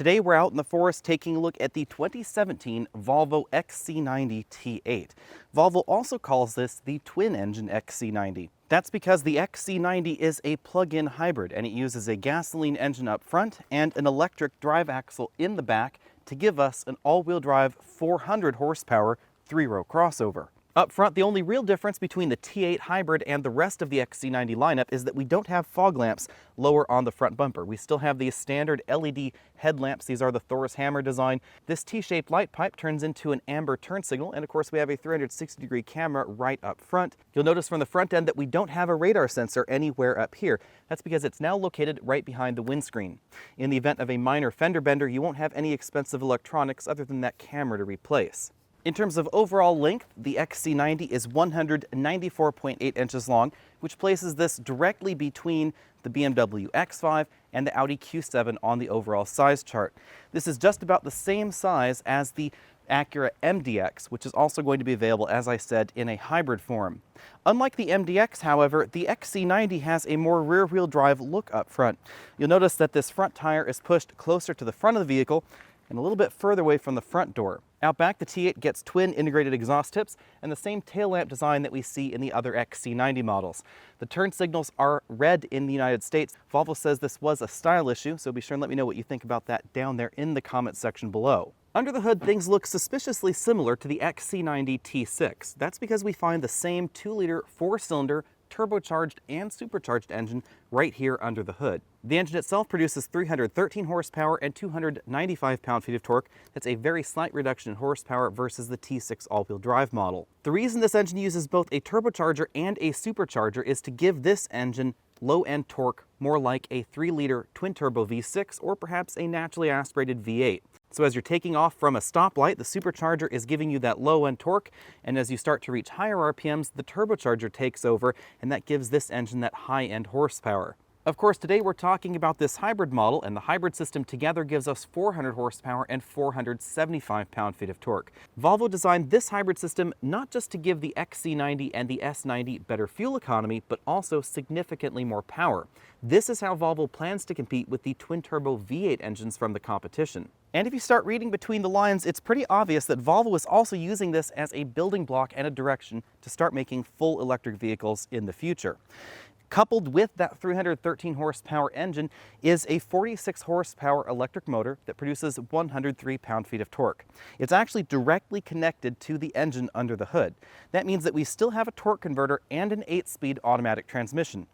Today we're out in the forest taking a look at the 2017 Volvo XC90 T8. Volvo also calls this the twin-engine XC90. That's because the XC90 is a plug-in hybrid and it uses a gasoline engine up front and an electric drive axle in the back to give us an all-wheel drive 400 horsepower three-row crossover. Up front, the only real difference between the T8 hybrid and the rest of the XC90 lineup is that we don't have fog lamps lower on the front bumper. We still have these standard LED headlamps. These are the Thor's hammer design. This T-shaped light pipe turns into an amber turn signal, and of course we have a 360-degree camera right up front. You'll notice from the front end that we don't have a radar sensor anywhere up here. That's because it's now located right behind the windscreen. In the event of a minor fender bender, you won't have any expensive electronics other than that camera to replace. In terms of overall length, the XC90 is 194.8 inches long, which places this directly between the BMW X5 and the Audi Q7 on the overall size chart. This is just about the same size as the Acura MDX, which is also going to be available, as I said, in a hybrid form. Unlike the MDX, however, the XC90 has a more rear-wheel drive look up front. You'll notice that this front tire is pushed closer to the front of the vehicle and a little bit further away from the front door. Out back, the T8 gets twin integrated exhaust tips and the same tail lamp design that we see in the other XC90 models. The turn signals are red in the United States. Volvo says this was a style issue, so be sure and let me know what you think about that down there in the comment section below. Under the hood, things look suspiciously similar to the XC90 T6. That's because we find the same 2-liter 4-cylinder turbocharged and supercharged engine right here under the hood. The engine itself produces 313 horsepower and 295 pound-feet of torque. That's a very slight reduction in horsepower versus the T6 all-wheel drive model. The reason this engine uses both a turbocharger and a supercharger is to give this engine low-end torque more like a 3-liter twin-turbo V6 or perhaps a naturally aspirated V8. So as you're taking off from a stoplight, the supercharger is giving you that low-end torque, and as you start to reach higher RPMs, the turbocharger takes over, and that gives this engine that high-end horsepower. Of course, today we're talking about this hybrid model, and the hybrid system together gives us 400 horsepower and 475 pound-feet of torque. Volvo designed this hybrid system not just to give the XC90 and the S90 better fuel economy, but also significantly more power. This is how Volvo plans to compete with the twin-turbo V8 engines from the competition. And if you start reading between the lines, it's pretty obvious that Volvo is also using this as a building block and a direction to start making full electric vehicles in the future. Coupled with that 313 horsepower engine is a 46 horsepower electric motor that produces 103 pound-feet of torque. It's actually directly connected to the engine under the hood. That means that we still have a torque converter and an 8-speed automatic transmission.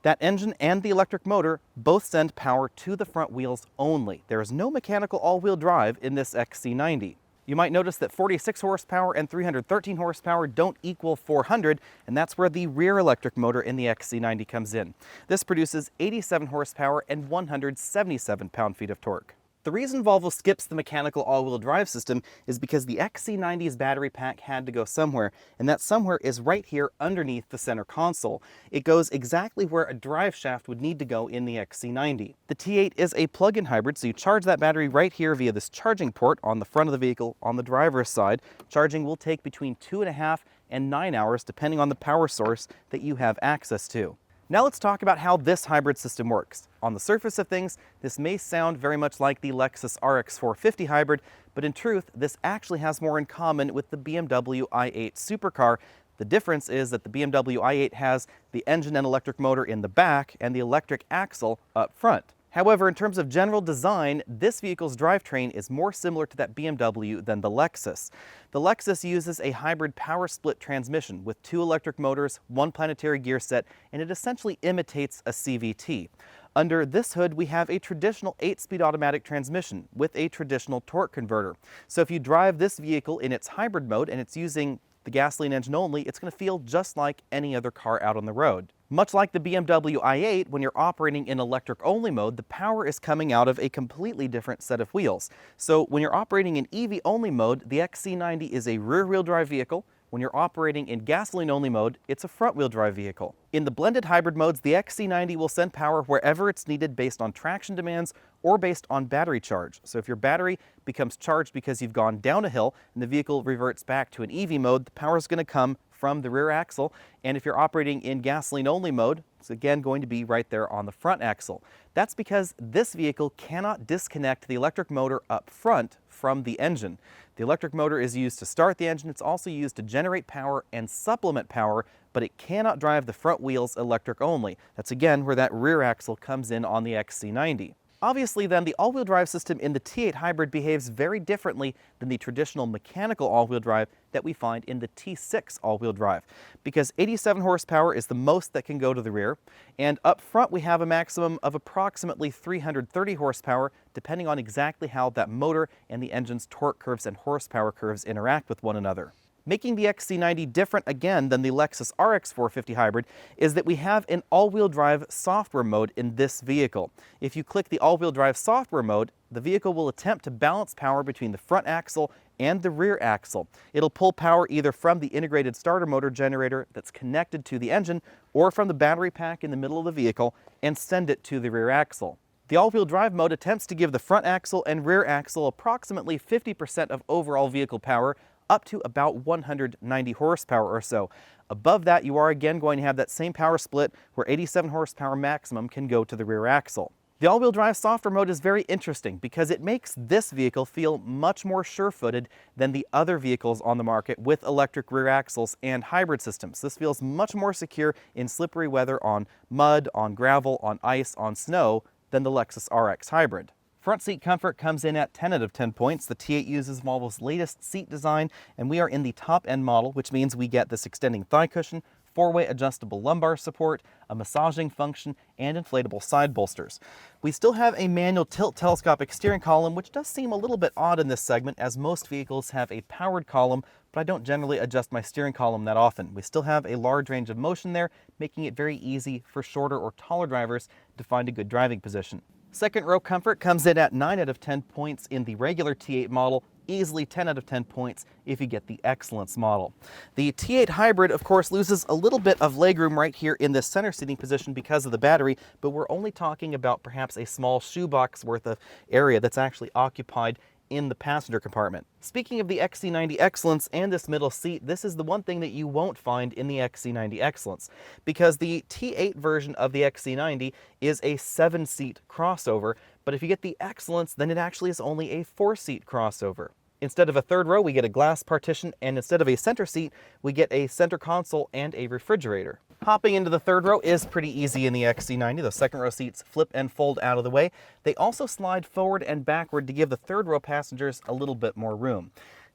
That engine and the electric motor both send power to the front wheels only. There is no mechanical all-wheel drive in this XC90. You might notice that 46 horsepower and 313 horsepower don't equal 400, and that's where the rear electric motor in the XC90 comes in. This produces 87 horsepower and 177 pound-feet of torque. The reason Volvo skips the mechanical all-wheel drive system is because the XC90's battery pack had to go somewhere, and that somewhere is right here underneath the center console. It goes exactly where a drive shaft would need to go in the XC90. The T8 is a plug-in hybrid, so you charge that battery right here via this charging port on the front of the vehicle on the driver's side. Charging will take between 2.5 and 9 hours depending on the power source that you have access to. Now let's talk about how this hybrid system works. On the surface of things, this may sound very much like the Lexus RX 450 hybrid, but in truth, this actually has more in common with the BMW i8 supercar. The difference is that the BMW i8 has the engine and electric motor in the back and the electric axle up front. However, in terms of general design, this vehicle's drivetrain is more similar to that BMW than the Lexus. The Lexus uses a hybrid power split transmission with 2 electric motors, 1 planetary gear set, and it essentially imitates a CVT. Under this hood, we have a traditional 8-speed automatic transmission with a traditional torque converter. So if you drive this vehicle in its hybrid mode and it's using the gasoline engine only, it's going to feel just like any other car out on the road. Much like the BMW i8, when you're operating in electric-only mode, the power is coming out of a completely different set of wheels. So when you're operating in EV-only mode, the XC90 is a rear-wheel drive vehicle. When you're operating in gasoline-only mode, it's a front-wheel drive vehicle. In the blended hybrid modes, the XC90 will send power wherever it's needed based on traction demands or based on battery charge. So if your battery becomes charged because you've gone down a hill and the vehicle reverts back to an EV mode, the power is going to come from the rear axle, and if you're operating in gasoline-only mode, it's again going to be right there on the front axle. That's because this vehicle cannot disconnect the electric motor up front from the engine. The electric motor is used to start the engine. It's also used to generate power and supplement power, but it cannot drive the front wheels electric only. That's again where that rear axle comes in on the XC90. Obviously then, the all-wheel drive system in the T8 hybrid behaves very differently than the traditional mechanical all-wheel drive that we find in the T6 all-wheel drive, because 87 horsepower is the most that can go to the rear, and up front we have a maximum of approximately 330 horsepower, depending on exactly how that motor and the engine's torque curves and horsepower curves interact with one another. Making the XC90 different again than the Lexus RX 450 hybrid is that we have an all-wheel drive software mode in this vehicle. If you click the all-wheel drive software mode, the vehicle will attempt to balance power between the front axle and the rear axle. It'll pull power either from the integrated starter motor generator that's connected to the engine or from the battery pack in the middle of the vehicle and send it to the rear axle. The all-wheel drive mode attempts to give the front axle and rear axle approximately 50% of overall vehicle power, up to about 190 horsepower or so. Above that, you are again going to have that same power split where 87 horsepower maximum can go to the rear axle. The all-wheel drive software mode is very interesting because it makes this vehicle feel much more sure-footed than the other vehicles on the market with electric rear axles and hybrid systems. This feels much more secure in slippery weather on mud, on gravel, on ice, on snow than the Lexus RX hybrid. Front seat comfort comes in at 10 out of 10 points. The T8 uses Volvo's latest seat design, and we are in the top-end model, which means we get this extending thigh cushion, four-way adjustable lumbar support, a massaging function, and inflatable side bolsters. We still have a manual tilt telescopic steering column, which does seem a little bit odd in this segment, as most vehicles have a powered column, but I don't generally adjust my steering column that often. We still have a large range of motion there, making it very easy for shorter or taller drivers to find a good driving position. Second row comfort comes in at 9 out of 10 points in the regular T8 model, easily 10 out of 10 points if you get the Excellence model. The T8 hybrid, of course, loses a little bit of legroom right here in this center seating position because of the battery, but we're only talking about perhaps a small shoebox worth of area that's actually occupied in the passenger compartment. Speaking of the XC90 Excellence and this middle seat, this is the one thing that you won't find in the XC90 Excellence, because the T8 version of the XC90 is a 7-seat crossover, but if you get the Excellence, then it actually is only a 4-seat crossover. Instead of a third row, we get a glass partition, and instead of a center seat, we get a center console and a refrigerator. Hopping into the third row is pretty easy in the XC90. The second row seats flip and fold out of the way. They also slide forward and backward to give the third row passengers a little bit more room.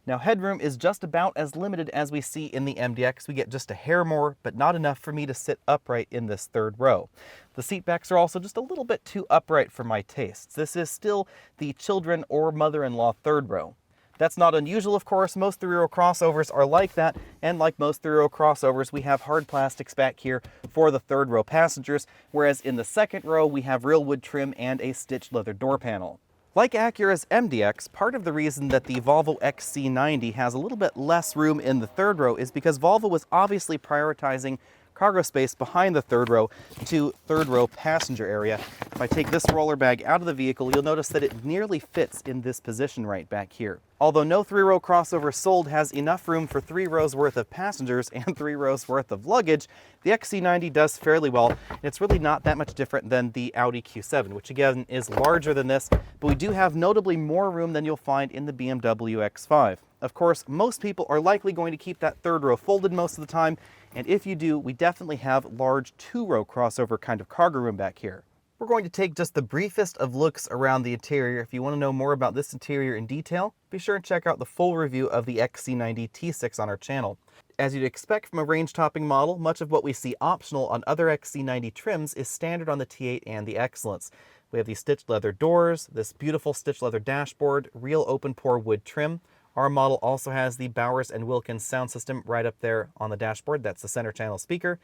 Now, headroom is just about as limited as we see in the MDX. We get just a hair more, but not enough for me to sit upright in this third row. The seat backs are also just a little bit too upright for my tastes. This is still the children or mother-in-law third row. That's not unusual, of course. Most three-row crossovers are like that, and like most three-row crossovers, we have hard plastics back here for the third row passengers, whereas in the second row, we have real wood trim and a stitched leather door panel. Like Acura's MDX, part of the reason that the Volvo XC90 has a little bit less room in the third row is because Volvo was obviously prioritizing cargo space behind the third row to third row passenger area. If I take this roller bag out of the vehicle, you'll notice that it nearly fits in this position right back here. Although no three-row crossover sold has enough room for 3 rows worth of passengers and 3 rows worth of luggage, the XC90 does fairly well. It's really not that much different than the Audi Q7, which again is larger than this, but we do have notably more room than you'll find in the BMW X5. Of course, most people are likely going to keep that third row folded most of the time, and if you do, we definitely have large 2-row crossover kind of cargo room back here. We're going to take just the briefest of looks around the interior. If you want to know more about this interior in detail, be sure and check out the full review of the XC90 T6 on our channel. As you'd expect from a range-topping model, much of what we see optional on other XC90 trims is standard on the T8 and the Excellence. We have these stitched leather doors, this beautiful stitched leather dashboard, real open-pore wood trim. Our model also has the Bowers & Wilkins sound system right up there on the dashboard. That's the center channel speaker.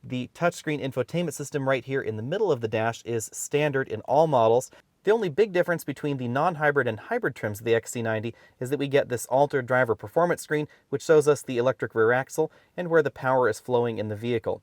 The touchscreen infotainment system right here in the middle of the dash is standard in all models. The only big difference between the non-hybrid and hybrid trims of the XC90 is that we get this altered driver performance screen, which shows us the electric rear axle and where the power is flowing in the vehicle.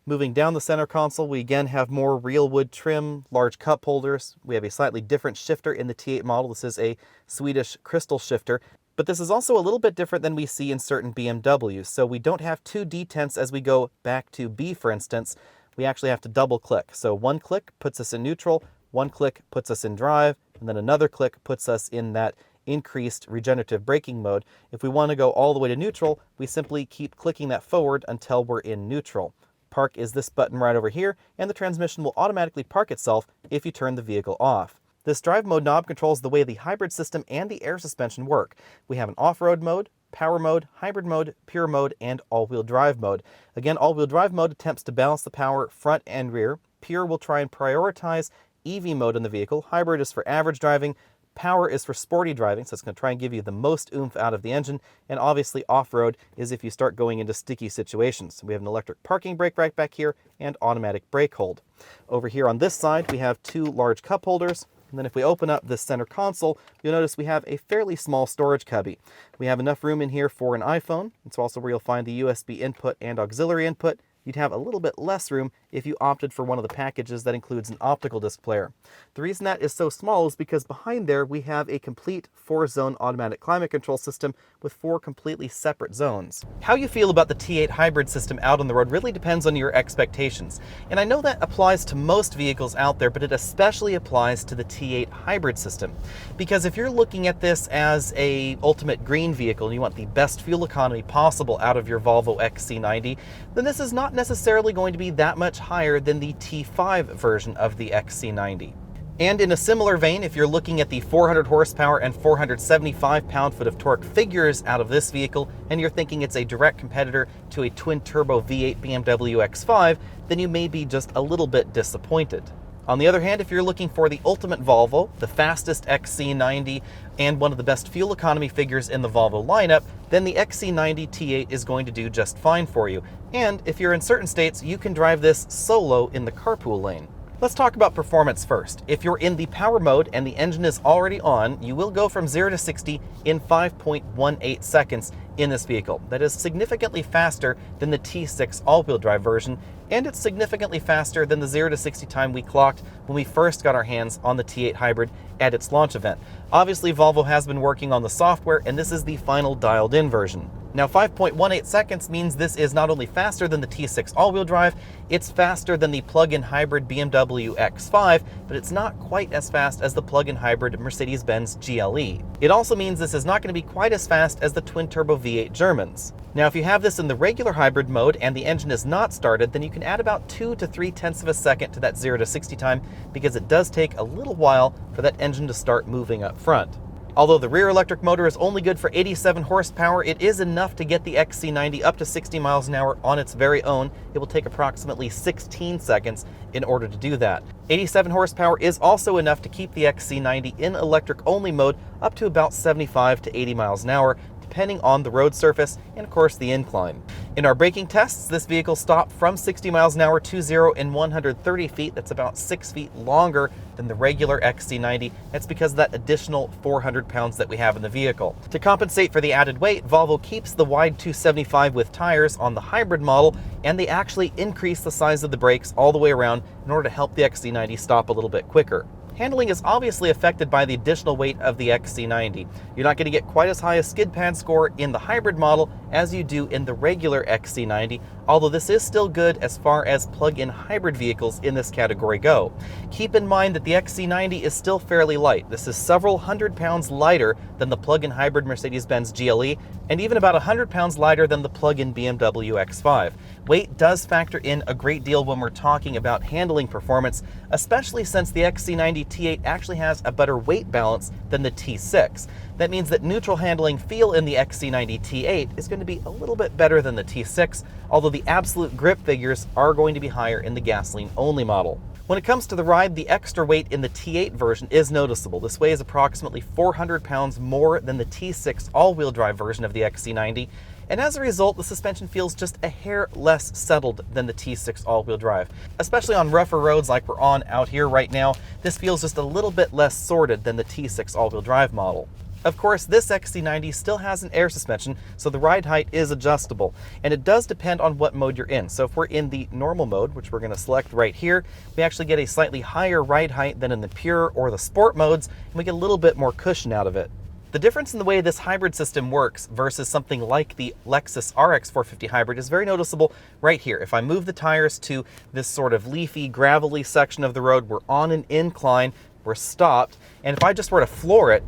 Moving down the center console, we again have more real wood trim, large cup holders. We have a slightly different shifter in the T8 model. This is a Swedish crystal shifter. But this is also a little bit different than we see in certain BMWs. So we don't have two detents as we go back to B, for instance. We actually have to double click. So one click puts us in neutral, one click puts us in drive, and then another click puts us in that increased regenerative braking mode. If we want to go all the way to neutral, we simply keep clicking that forward until we're in neutral. Park is this button right over here, and the transmission will automatically park itself if you turn the vehicle off. This drive mode knob controls the way the hybrid system and the air suspension work. We have an off-road mode, power mode, hybrid mode, pure mode, and all-wheel drive mode. Again, all-wheel drive mode attempts to balance the power front and rear. Pure will try and prioritize EV mode in the vehicle. Hybrid is for average driving. Power is for sporty driving, so it's going to try and give you the most oomph out of the engine. And obviously off-road is if you start going into sticky situations. We have an electric parking brake right back here and automatic brake hold. Over here on this side, we have two large cup holders. And then if we open up this center console, you'll notice we have a fairly small storage cubby. We have enough room in here for an iPhone. It's also where you'll find the USB input and auxiliary input. You'd have a little bit less room if you opted for one of the packages that includes an optical disc player. The reason that is so small is because behind there we have a complete 4-zone automatic climate control system with 4 completely separate zones. How you feel about the T8 hybrid system out on the road really depends on your expectations. And I know that applies to most vehicles out there, but it especially applies to the T8 hybrid system. Because if you're looking at this as a ultimate green vehicle and you want the best fuel economy possible out of your Volvo XC90, then this is not necessarily going to be that much higher than the T5 version of the XC90. And in a similar vein, if you're looking at the 400 horsepower and 475 pound-foot of torque figures out of this vehicle, and you're thinking it's a direct competitor to a twin-turbo V8 BMW X5, then you may be just a little bit disappointed. On the other hand, if you're looking for the ultimate Volvo, the fastest XC90, and one of the best fuel economy figures in the Volvo lineup, then the XC90 T8 is going to do just fine for you. And if you're in certain states, you can drive this solo in the carpool lane. Let's talk about performance first. If you're in the power mode and the engine is already on, you will go from 0 to 60 in 5.18 seconds in this vehicle. That is significantly faster than the T6 all-wheel drive version, and it's significantly faster than the 0 to 60 time we clocked when we first got our hands on the T8 hybrid at its launch event. Obviously, Volvo has been working on the software, and this is the final dialed-in version. Now, 5.18 seconds means this is not only faster than the T6 all-wheel drive, it's faster than the plug-in hybrid BMW X5, but it's not quite as fast as the plug-in hybrid Mercedes-Benz GLE. It also means this is not going to be quite as fast as the twin-turbo V8 Germans. Now, if you have this in the regular hybrid mode and the engine is not started, then you can add about 2 to 3/10 of a second to that 0 to 60 time, because it does take a little while for that engine to start moving up front. Although the rear electric motor is only good for 87 horsepower, it is enough to get the XC90 up to 60 miles an hour on its very own. It will take approximately 16 seconds in order to do that. 87 horsepower is also enough to keep the XC90 in electric-only mode up to about 75 to 80 miles an hour, depending on the road surface and, of course, the incline. In our braking tests, this vehicle stopped from 60 miles an hour to 0 in 130 feet. That's about 6 feet longer than the regular XC90. That's because of that additional 400 pounds that we have in the vehicle. To compensate for the added weight, Volvo keeps the wide 275 width tires on the hybrid model, and they actually increase the size of the brakes all the way around in order to help the XC90 stop a little bit quicker. Handling is obviously affected by the additional weight of the XC90. You're not going to get quite as high a skid pad score in the hybrid model as you do in the regular XC90, although this is still good as far as plug-in hybrid vehicles in this category go. Keep in mind that the XC90 is still fairly light. This is several hundred pounds lighter than the plug-in hybrid Mercedes-Benz GLE, and even about 100 pounds lighter than the plug-in BMW X5. Weight does factor in a great deal when we're talking about handling performance, especially since the XC90 T8 actually has a better weight balance than the T6. That means that neutral handling feel in the XC90 T8 is going to be a little bit better than the T6, although the absolute grip figures are going to be higher in the gasoline-only model. When it comes to the ride, the extra weight in the T8 version is noticeable. This weighs approximately 400 pounds more than the T6 all-wheel drive version of the XC90, and as a result, the suspension feels just a hair less settled than the T6 all-wheel drive. Especially on rougher roads like we're on out here right now, this feels just a little bit less sorted than the T6 all-wheel drive model. Of course, this XC90 still has an air suspension, so the ride height is adjustable, and it does depend on what mode you're in. So if we're in the normal mode, which we're going to select right here, we actually get a slightly higher ride height than in the pure or the sport modes, and we get a little bit more cushion out of it. The difference in the way this hybrid system works versus something like the Lexus RX 450 hybrid is very noticeable right here. If I move the tires to this sort of leafy, gravelly section of the road, we're on an incline, we're stopped, and if I just were to floor it,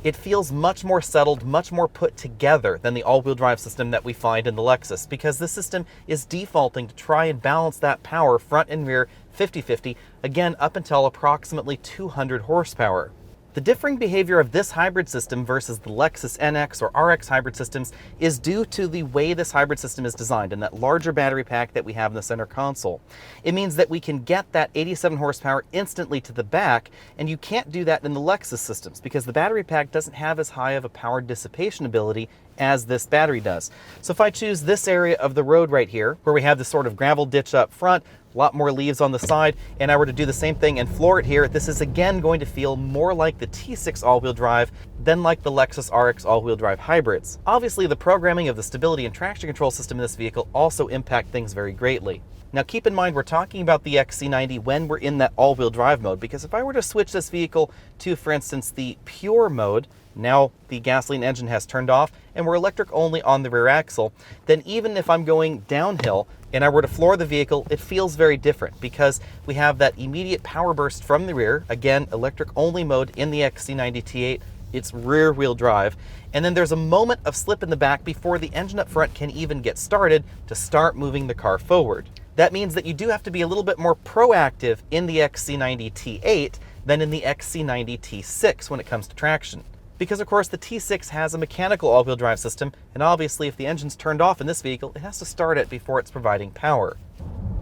it feels much more settled, much more put together than the all-wheel drive system that we find in the Lexus, because this system is defaulting to try and balance that power front and rear 50-50, again up until approximately 200 horsepower. The differing behavior of this hybrid system versus the Lexus NX or RX hybrid systems is due to the way this hybrid system is designed and that larger battery pack that we have in the center console. It means that we can get that 87 horsepower instantly to the back, and you can't do that in the Lexus systems because the battery pack doesn't have as high of a power dissipation ability as this battery does. So if I choose this area of the road right here, where we have this sort of gravel ditch up front, a lot more leaves on the side, and I were to do the same thing and floor it here, this is again going to feel more like the T6 all-wheel drive than like the Lexus RX all-wheel drive hybrids. Obviously, the programming of the stability and traction control system in this vehicle also impact things very greatly. Now keep in mind, we're talking about the XC90 when we're in that all-wheel drive mode, because if I were to switch this vehicle to, for instance, the pure mode, now the gasoline engine has turned off and we're electric only on the rear axle, then even if I'm going downhill and I were to floor the vehicle, it feels very different because we have that immediate power burst from the rear, again, electric only mode in the XC90 T8, it's rear wheel drive, and then there's a moment of slip in the back before the engine up front can even get started to start moving the car forward. That means that you do have to be a little bit more proactive in the XC90 T8 than in the XC90 T6 when it comes to traction. Because of course the T6 has a mechanical all-wheel drive system, and obviously if the engine's turned off in this vehicle, it has to start it before it's providing power.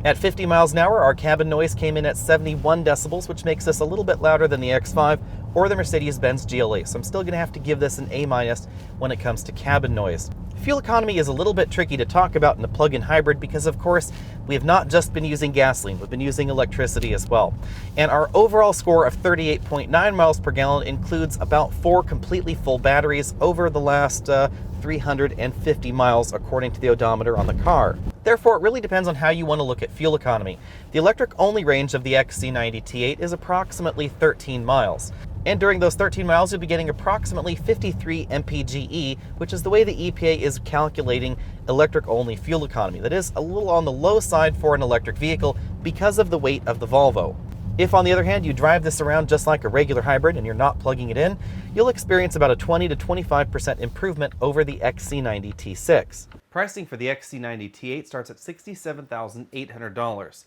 At 50 miles an hour, our cabin noise came in at 71 decibels, which makes this a little bit louder than the X5 or the Mercedes-Benz GLA, so I'm still going to have to give this an A- when it comes to cabin noise. Fuel economy is a little bit tricky to talk about in a plug-in hybrid because, of course, we have not just been using gasoline, we've been using electricity as well. And our overall score of 38.9 miles per gallon includes about 4 completely full batteries over the last 350 miles, according to the odometer on the car. Therefore, it really depends on how you want to look at fuel economy. The electric-only range of the XC90 T8 is approximately 13 miles. And during those 13 miles, you'll be getting approximately 53 mpge, which is the way the EPA is calculating electric-only fuel economy. That is a little on the low side for an electric vehicle because of the weight of the Volvo. If, on the other hand, you drive this around just like a regular hybrid and you're not plugging it in, you'll experience about a 20 to 25% improvement over the XC90 T6. Pricing for the XC90 T8 starts at $67,800.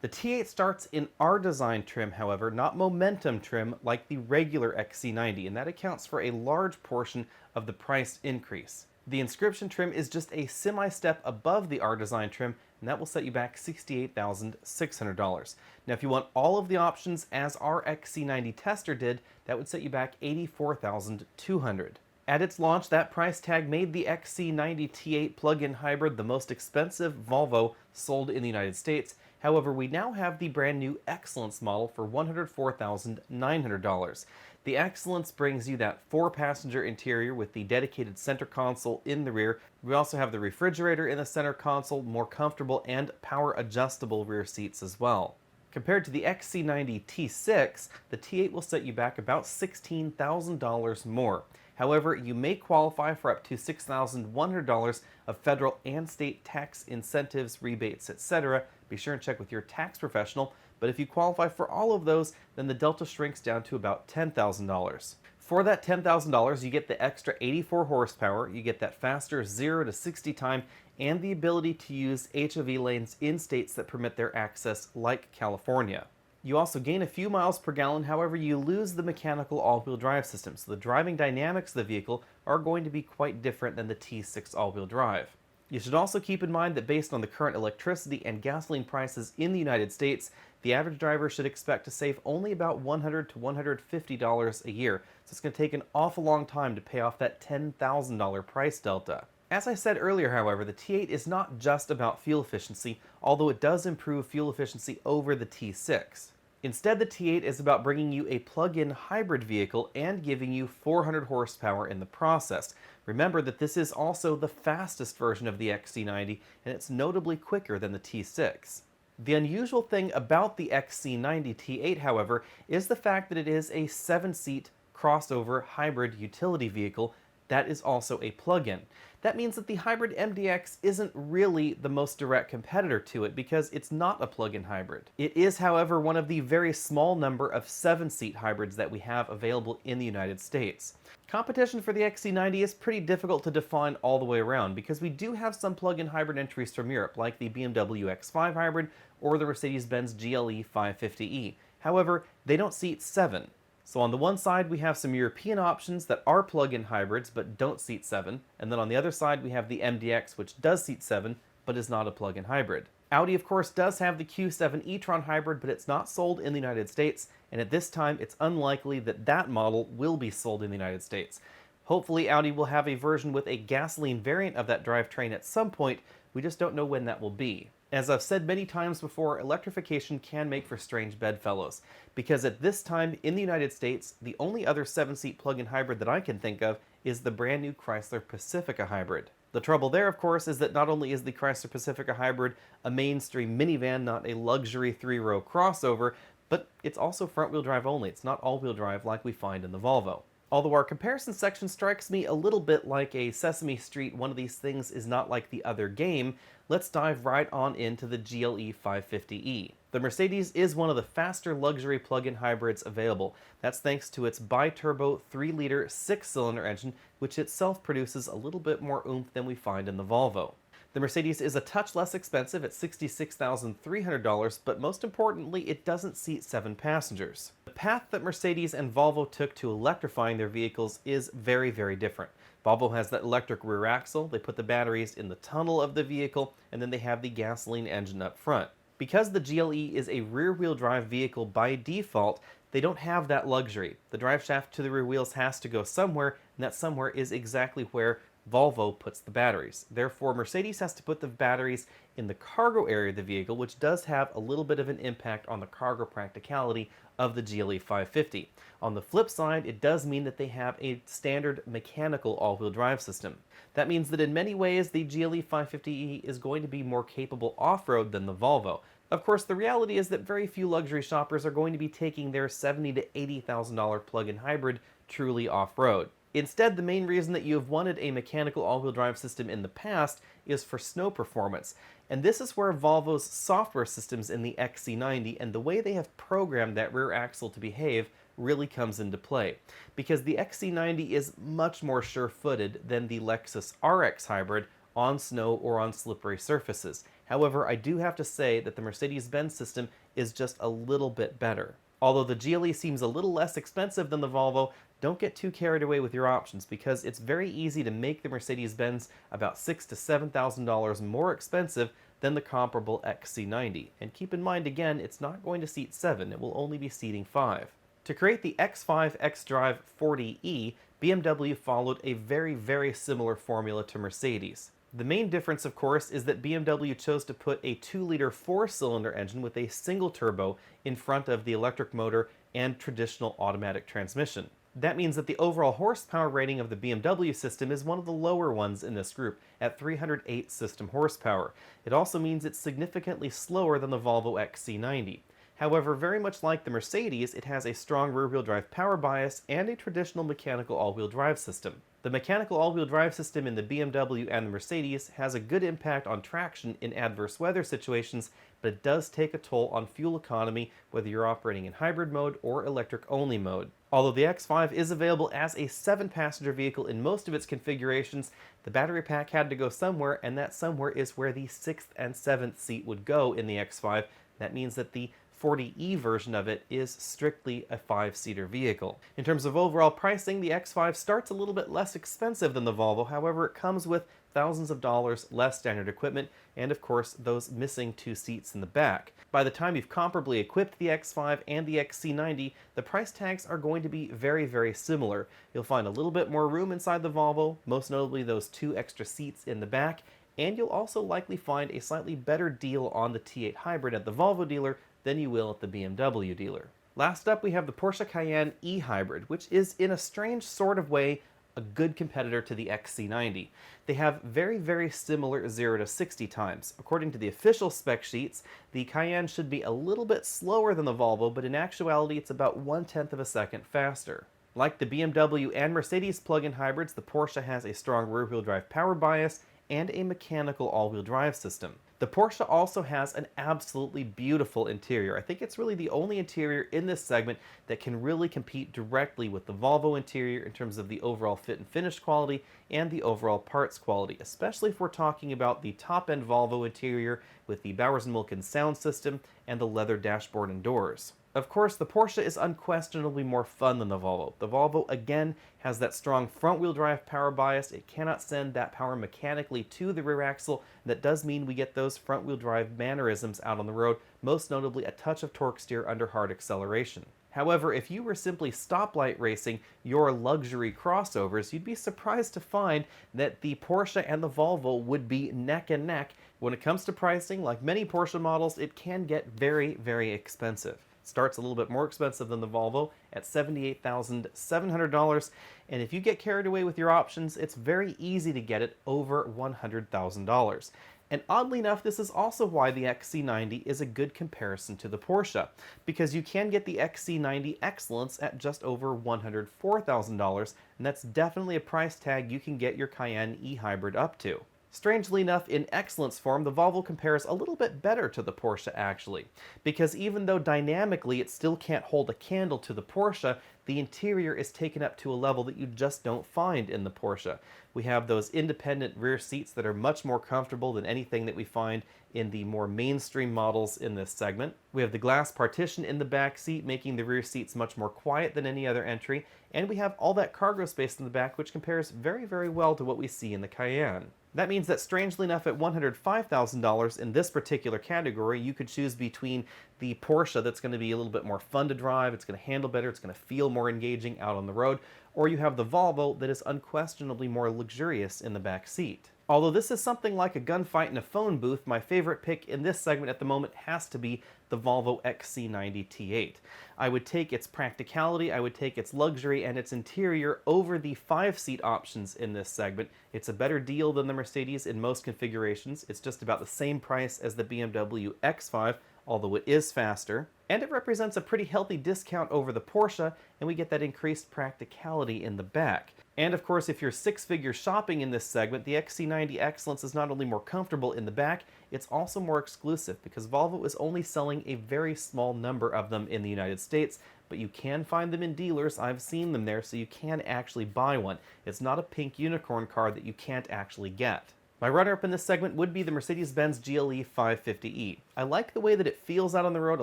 The T8 starts in R design trim, however, not momentum trim like the regular XC90, and that accounts for a large portion of the price increase. The inscription trim is just a semi-step above the R design trim, and that will set you back $68,600. Now, if you want all of the options as our XC90 tester did, that would set you back $84,200. At its launch, that price tag made the XC90 T8 plug-in hybrid the most expensive Volvo sold in the United States. However, we now have the brand new Excellence model for $104,900. The Excellence brings you that 4-passenger interior with the dedicated center console in the rear. We also have the refrigerator in the center console, more comfortable and power adjustable rear seats as well. Compared to the XC90 T6, the T8 will set you back about $16,000 more. However, you may qualify for up to $6,100 of federal and state tax incentives, rebates, etc. Be sure and check with your tax professional, but if you qualify for all of those, then the delta shrinks down to about $10,000. For that $10,000, you get the extra 84 horsepower, you get that faster 0 to 60 time, and the ability to use HOV lanes in states that permit their access, like California. You also gain a few miles per gallon, however you lose the mechanical all-wheel drive system, so the driving dynamics of the vehicle are going to be quite different than the T6 all-wheel drive. You should also keep in mind that based on the current electricity and gasoline prices in the United States, the average driver should expect to save only about $100 to $150 a year, so it's going to take an awful long time to pay off that $10,000 price delta. As I said earlier, however, the T8 is not just about fuel efficiency, although it does improve fuel efficiency over the T6. Instead, the T8 is about bringing you a plug-in hybrid vehicle and giving you 400 horsepower in the process. Remember that this is also the fastest version of the XC90, and it's notably quicker than the T6. The unusual thing about the XC90 T8, however, is the fact that it is a 7-seat crossover hybrid utility vehicle that is also a plug-in. That means that the hybrid MDX isn't really the most direct competitor to it because it's not a plug-in hybrid. It is, however, one of the very small number of 7-seat hybrids that we have available in the United States. Competition for the XC90 is pretty difficult to define all the way around because we do have some plug-in hybrid entries from Europe, like the BMW X5 hybrid or the Mercedes-Benz GLE 550e. However, they don't seat 7. So on the one side, we have some European options that are plug-in hybrids but don't seat 7, and then on the other side, we have the MDX, which does seat 7 but is not a plug-in hybrid. Audi, of course, does have the Q7 e-tron hybrid, but it's not sold in the United States, and at this time, it's unlikely that that model will be sold in the United States. Hopefully, Audi will have a version with a gasoline variant of that drivetrain at some point. We just don't know when that will be. As I've said many times before, electrification can make for strange bedfellows, because at this time in the United States, the only other 7-seat plug-in hybrid that I can think of is the brand new Chrysler Pacifica hybrid. The trouble there, of course, is that not only is the Chrysler Pacifica hybrid a mainstream minivan, not a luxury 3-row crossover, but it's also front-wheel drive only. It's not all-wheel drive like we find in the Volvo. Although our comparison section strikes me a little bit like a Sesame Street, one of these things is not like the other game, let's dive right on into the GLE 550e. The Mercedes is one of the faster luxury plug-in hybrids available. That's thanks to its bi-turbo 3-liter 6-cylinder engine, which itself produces a little bit more oomph than we find in the Volvo. The Mercedes is a touch less expensive at $66,300, but most importantly, it doesn't seat 7 passengers. The path that Mercedes and Volvo took to electrifying their vehicles is very, very different. Volvo has that electric rear axle, they put the batteries in the tunnel of the vehicle, and then they have the gasoline engine up front. Because the GLE is a rear-wheel drive vehicle by default, they don't have that luxury. The drive shaft to the rear wheels has to go somewhere, and that somewhere is exactly where Volvo puts the batteries. Therefore, Mercedes has to put the batteries in the cargo area of the vehicle, which does have a little bit of an impact on the cargo practicality of the GLE 550. On the flip side, it does mean that they have a standard mechanical all-wheel drive system. That means that in many ways, the GLE 550e is going to be more capable off-road than the Volvo. Of course, the reality is that very few luxury shoppers are going to be taking their $70,000 to $80,000 plug-in hybrid truly off-road. Instead, the main reason that you have wanted a mechanical all-wheel drive system in the past is for snow performance. And this is where Volvo's software systems in the XC90 and the way they have programmed that rear axle to behave really comes into play. Because the XC90 is much more sure-footed than the Lexus RX hybrid on snow or on slippery surfaces. However, I do have to say that the Mercedes-Benz system is just a little bit better. Although the GLE seems a little less expensive than the Volvo, don't get too carried away with your options because it's very easy to make the Mercedes-Benz about $6,000 to $7,000 more expensive than the comparable XC90. And keep in mind again, it's not going to seat 7, it will only be seating 5. To create the X5 xDrive 40e, BMW followed a very, very similar formula to Mercedes. The main difference, of course, is that BMW chose to put a 2-liter 4-cylinder engine with a single turbo in front of the electric motor and traditional automatic transmission. That means that the overall horsepower rating of the BMW system is one of the lower ones in this group, at 308 system horsepower. It also means it's significantly slower than the Volvo XC90. However, very much like the Mercedes, it has a strong rear-wheel drive power bias and a traditional mechanical all-wheel drive system. The mechanical all-wheel drive system in the BMW and the Mercedes has a good impact on traction in adverse weather situations, but it does take a toll on fuel economy whether you're operating in hybrid mode or electric-only mode. Although the X5 is available as a 7-passenger vehicle in most of its configurations, the battery pack had to go somewhere, and that somewhere is where the 6th and 7th seat would go in the X5. That means that the 40e version of it is strictly a 5-seater vehicle. In terms of overall pricing, the X5 starts a little bit less expensive than the Volvo, however it comes with thousands of dollars less standard equipment and of course those missing 2 seats in the back. By the time you've comparably equipped the X5 and the XC90, the price tags are going to be very, very similar. You'll find a little bit more room inside the Volvo, most notably those 2 extra seats in the back, and you'll also likely find a slightly better deal on the T8 hybrid at the Volvo dealer than you will at the BMW dealer. Last up, we have the Porsche Cayenne e-hybrid, which is in a strange sort of way a good competitor to the XC90. They have very, very similar 0 to 60 times. According to the official spec sheets, the Cayenne should be a little bit slower than the Volvo, but in actuality it's about 1/10 of a second faster. Like the BMW and Mercedes plug-in hybrids, the Porsche has a strong rear-wheel drive power bias and a mechanical all-wheel drive system. The Porsche also has an absolutely beautiful interior. I think it's really the only interior in this segment that can really compete directly with the Volvo interior in terms of the overall fit and finish quality and the overall parts quality, especially if we're talking about the top-end Volvo interior with the Bowers & Wilkins sound system and the leather dashboard and doors. Of course, the Porsche is unquestionably more fun than the Volvo. The Volvo, again, has that strong front-wheel drive power bias. It cannot send that power mechanically to the rear axle. That does mean we get those front-wheel drive mannerisms out on the road, most notably a touch of torque steer under hard acceleration. However, if you were simply stoplight racing your luxury crossovers, you'd be surprised to find that the Porsche and the Volvo would be neck and neck. When it comes to pricing, like many Porsche models, it can get very, very expensive. Starts a little bit more expensive than the Volvo at $78,700, and if you get carried away with your options, it's very easy to get it over $100,000. And oddly enough, this is also why the XC90 is a good comparison to the Porsche, because you can get the XC90 Excellence at just over $104,000, and that's definitely a price tag you can get your Cayenne e-hybrid up to. Strangely enough, in excellence form, the Volvo compares a little bit better to the Porsche actually, because even though dynamically it still can't hold a candle to the Porsche, the interior is taken up to a level that you just don't find in the Porsche. We have those independent rear seats that are much more comfortable than anything that we find in the more mainstream models in this segment. We have the glass partition in the back seat, making the rear seats much more quiet than any other entry, and we have all that cargo space in the back, which compares very, very well to what we see in the Cayenne. That means that, strangely enough, at $105,000 in this particular category, you could choose between the Porsche that's going to be a little bit more fun to drive, it's going to handle better, it's going to feel more engaging out on the road, or you have the Volvo that is unquestionably more luxurious in the back seat. Although this is something like a gunfight in a phone booth, my favorite pick in this segment at the moment has to be the Volvo XC90 T8. I would take its practicality, I would take its luxury and its interior over the 5-seat options in this segment. It's a better deal than the Mercedes in most configurations. It's just about the same price as the BMW X5, although it is faster. And it represents a pretty healthy discount over the Porsche, and we get that increased practicality in the back. And of course, if you're six-figure shopping in this segment, the XC90 Excellence is not only more comfortable in the back, it's also more exclusive because Volvo is only selling a very small number of them in the United States, but you can find them in dealers. I've seen them there, so you can actually buy one. It's not a pink unicorn car that you can't actually get. My runner-up in this segment would be the Mercedes-Benz GLE 550e. I like the way that it feels out on the road a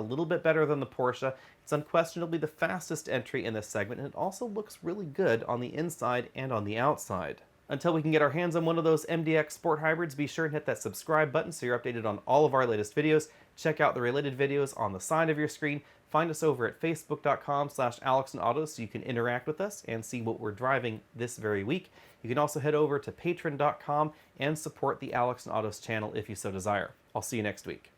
little bit better than the Porsche. It's unquestionably the fastest entry in this segment, and it also looks really good on the inside and on the outside. Until we can get our hands on one of those MDX Sport Hybrids, be sure and hit that subscribe button so you're updated on all of our latest videos. Check out the related videos on the side of your screen. Find us over at facebook.com/AlexandAutos so you can interact with us and see what we're driving this very week. You can also head over to patreon.com and support the Alex and Autos channel if you so desire. I'll see you next week.